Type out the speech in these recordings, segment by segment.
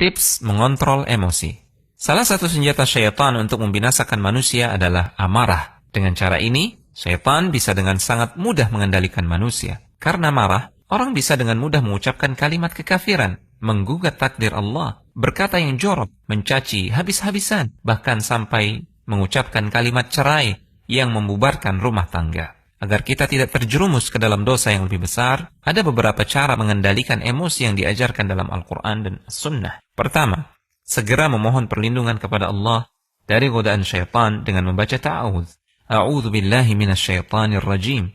Tips mengontrol emosi. Salah satu senjata syaitan untuk membinasakan manusia adalah amarah. Dengan cara ini, syaitan bisa dengan sangat mudah mengendalikan manusia. Karena marah, orang bisa dengan mudah mengucapkan kalimat kekafiran, menggugat takdir Allah, berkata yang jorok, mencaci habis-habisan, bahkan sampai mengucapkan kalimat cerai yang membubarkan rumah tangga. Agar kita tidak terjerumus ke dalam dosa yang lebih besar, ada beberapa cara mengendalikan emosi yang diajarkan dalam Al-Quran dan As-Sunnah. Pertama, segera memohon perlindungan kepada Allah dari godaan syaitan dengan membaca ta'awudz. A'udzu billahi minasyaitonir rajim.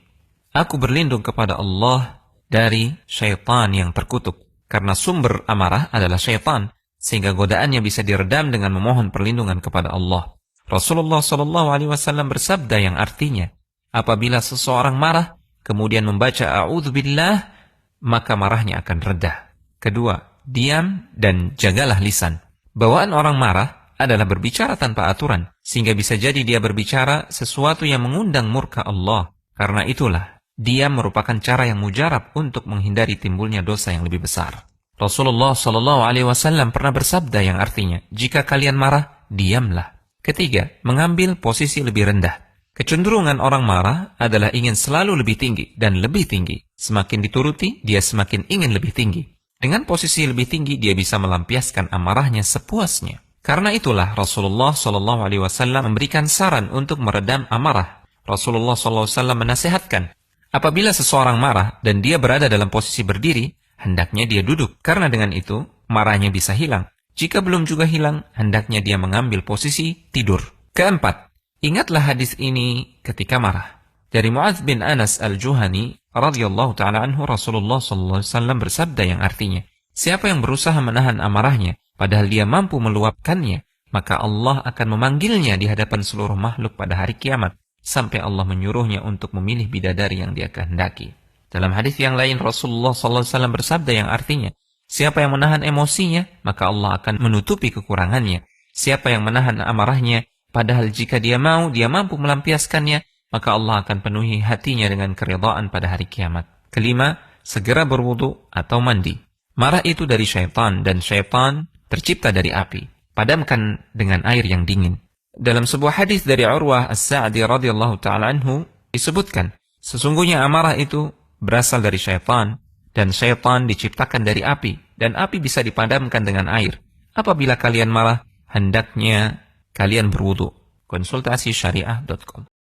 Aku berlindung kepada Allah dari syaitan yang terkutuk. Karena sumber amarah adalah syaitan, sehingga godaannya bisa diredam dengan memohon perlindungan kepada Allah. Rasulullah SAW bersabda yang artinya, apabila seseorang marah, kemudian membaca a'udzu billah, maka marahnya akan reda. Kedua, diam dan jagalah lisan. Bawaan orang marah adalah berbicara tanpa aturan, sehingga bisa jadi dia berbicara sesuatu yang mengundang murka Allah. Karena itulah, diam merupakan cara yang mujarab untuk menghindari timbulnya dosa yang lebih besar. Rasulullah SAW pernah bersabda yang artinya, jika kalian marah, diamlah. Ketiga, mengambil posisi lebih rendah. Kecenderungan orang marah adalah ingin selalu lebih tinggi dan lebih tinggi. Semakin dituruti, dia semakin ingin lebih tinggi. Dengan posisi lebih tinggi, dia bisa melampiaskan amarahnya sepuasnya. Karena itulah Rasulullah SAW memberikan saran untuk meredam amarah. Rasulullah SAW menasihatkan, apabila seseorang marah dan dia berada dalam posisi berdiri, hendaknya dia duduk. Karena dengan itu, marahnya bisa hilang. Jika belum juga hilang, hendaknya dia mengambil posisi tidur. Keempat, ingatlah hadis ini ketika marah. Dari Mu'adz bin Anas al-Juhani radhiyallahu ta'ala anhu, Rasulullah SAW bersabda yang artinya, siapa yang berusaha menahan amarahnya, padahal dia mampu meluapkannya, maka Allah akan memanggilnya di hadapan seluruh makhluk pada hari kiamat, sampai Allah menyuruhnya untuk memilih bidadari yang dia kehendaki. Dalam hadis yang lain, Rasulullah SAW bersabda yang artinya, siapa yang menahan emosinya, maka Allah akan menutupi kekurangannya. Siapa yang menahan amarahnya, padahal jika dia mau, dia mampu melampiaskannya, maka Allah akan penuhi hatinya dengan keridhaan pada hari kiamat. Kelima, segera berwudu atau mandi. Marah itu dari syaitan, dan syaitan tercipta dari api. Padamkan dengan air yang dingin. Dalam sebuah hadis dari Urwah As-Sa'di radhiyallahu ta'ala anhu, disebutkan, sesungguhnya amarah itu berasal dari syaitan, dan syaitan diciptakan dari api, dan api bisa dipadamkan dengan air. Apabila kalian marah, hendaknya kalian berwudu. Konsultasi syariah.com